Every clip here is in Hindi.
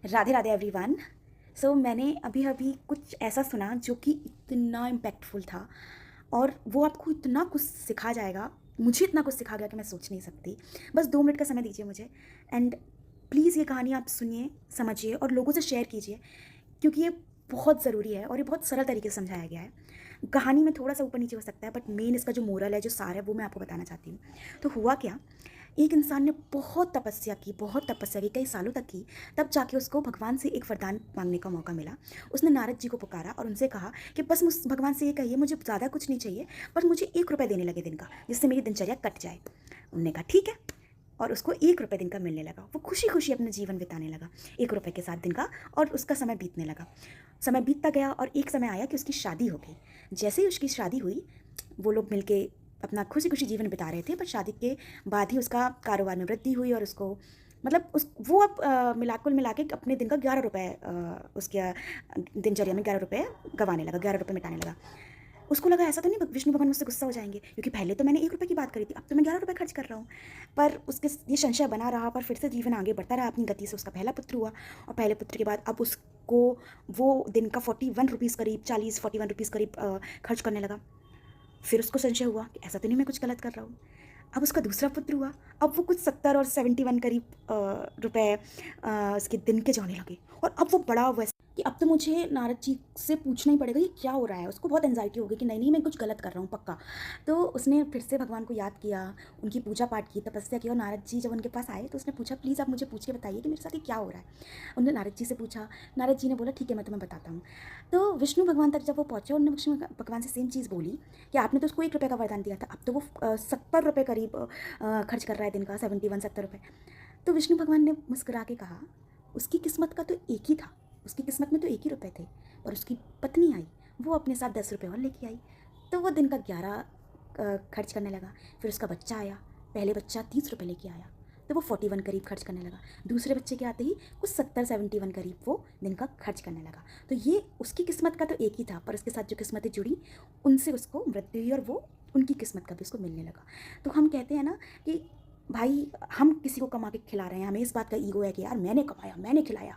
राधे राधे एवरीवन। सो मैंने अभी अभी कुछ ऐसा सुना जो कि इतना इम्पैक्टफुल था और वो आपको इतना कुछ सिखा जाएगा। मुझे इतना कुछ सिखा गया कि मैं सोच नहीं सकती। बस 2 मिनट का समय दीजिए मुझे एंड प्लीज़ ये कहानी आप सुनिए, समझिए और लोगों से शेयर कीजिए, क्योंकि ये बहुत ज़रूरी है और ये बहुत सरल तरीके से समझाया गया है। कहानी में थोड़ा सा ऊपर नीचे हो सकता है, बट मेन इसका जो मोरल है, जो सार है, वो मैं आपको बताना चाहती हूँ। तो हुआ क्या, एक इंसान ने बहुत तपस्या की, कई सालों तक की। तब जाके उसको भगवान से एक वरदान मांगने का मौका मिला। उसने नारद जी को पुकारा और उनसे कहा कि बस मुझ भगवान से ये कहिए, मुझे ज़्यादा कुछ नहीं चाहिए, बस मुझे 1 रुपये देने लगे दिन का, जिससे मेरी दिनचर्या कट जाए। उन्होंने कहा ठीक है, और उसको 1 रुपये दिन का मिलने लगा। वो खुशी खुशी अपना जीवन बिताने लगा 1 रुपये के साथ दिन का, और उसका समय बीतने लगा। समय बीतता गया और एक समय आया कि उसकी शादी हो गई। जैसे ही उसकी शादी हुई, वो लोग मिलके अपना खुशी खुशी जीवन बिता रहे थे, पर शादी के बाद ही उसका कारोबार में वृद्धि हुई और उसको मतलब उस वो अब कुल मिला के अपने दिन का 11 रुपये, उसके दिनचर्या में 11 रुपये गंवाने लगा, 11 रुपये मिटाने लगा। उसको लगा ऐसा तो नहीं विष्णु भगवान मुझसे गुस्सा हो जाएंगे, क्योंकि पहले तो मैंने 1 रुपये की बात करी थी, अब तो मैं 11 रुपये खर्च कर रहा हूँ। पर उसके ये संशय बना रहा, पर फिर से जीवन आगे बढ़ता रहा अपनी गति से। उसका पहला पुत्र हुआ और पहले पुत्र के बाद अब उसको वो दिन का 41 रुपीज़ करीब, 40-41 रुपीज़ करीब खर्च करने लगा। फिर उसको संशय हुआ कि ऐसा तो नहीं मैं कुछ गलत कर रहा हूँ। अब उसका दूसरा पुत्र हुआ, अब वो कुछ 70 और 71 करीब रुपए उसके दिन के जाने लगे। और अब वो बड़ा वैसे कि अब तो मुझे नारद जी से पूछना ही पड़ेगा ये क्या हो रहा है। उसको बहुत एंजाइटी हो गई कि नहीं नहीं मैं कुछ गलत कर रहा हूँ पक्का। तो उसने फिर से भगवान को याद किया, उनकी पूजा पाठ की, तपस्या की, और नारद जी जब उनके पास आए तो उसने पूछा प्लीज़ आप मुझे पूछ के बताइए कि मेरे साथ ये क्या हो रहा है। उन्होंने नारद जी से पूछा, नारद जी ने बोला ठीक है मैं तुम्हें बताता हूँ। तो विष्णु भगवान तक जब वो पहुँचे, उन्होंने विष्णु भगवान से सेम चीज़ बोली कि आपने तो उसको 1 रुपये का वरदान दिया था, अब तो वो 70 रुपये करीब खर्च कर रहा है दिन का, 71-70 रुपये। तो विष्णु भगवान ने मुस्कुरा के कहा उसकी किस्मत का तो एक ही था, उसकी किस्मत में तो 1 ही रुपये थे, पर उसकी पत्नी आई, वो अपने साथ 10 रुपये और लेके आई, तो वो दिन का 11 खर्च करने लगा। फिर उसका बच्चा आया, पहले बच्चा 30 रुपये लेके आया, तो वो 41 करीब खर्च करने लगा। दूसरे बच्चे के आते ही कुछ 70-71 करीब वो दिन का खर्च करने लगा। तो ये उसकी किस्मत का तो एक ही था, पर उसके साथ जो किस्मतें जुड़ी उनसे उसको मृत्यु हुई और वो उनकी किस्मत का भी उसको मिलने लगा। तो हम कहते हैं ना कि भाई हम किसी को कमा के खिला रहे हैं, हमें इस बात का ईगो है कि यार मैंने कमाया, मैंने खिलाया,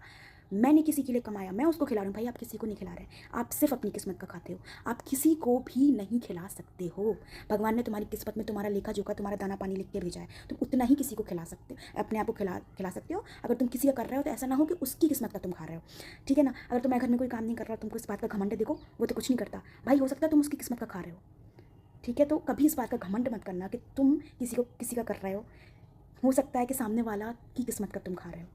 मैंने किसी के लिए कमाया, मैं उसको खिला रहा हूँ। भाई आप किसी को नहीं खिला रहे, आप सिर्फ अपनी किस्मत का खाते हो, आप किसी को भी नहीं खिला सकते हो। भगवान ने तुम्हारी किस्मत में तुम्हारा लेखा जोखा, तुम्हारा दाना पानी लिख के भेजा है, तुम उतना ही किसी को खिला सकते हो, अपने आप को खिला सकते हो। अगर तुम किसी का कर रहे हो तो ऐसा ना हो कि उसकी किस्मत का तुम खा रहे हो, ठीक है ना। अगर तुम्हारे घर में कोई काम नहीं कर रहा, तुमको इस बात का घमंड है, देखो वो तो कुछ नहीं करता, भाई हो सकता है तुम उसकी किस्मत का खा रहे हो, ठीक है। तो कभी इस बात का घमंड मत करना कि तुम किसी का कर रहे हो सकता है कि सामने वाला की किस्मत का तुम खा रहे हो।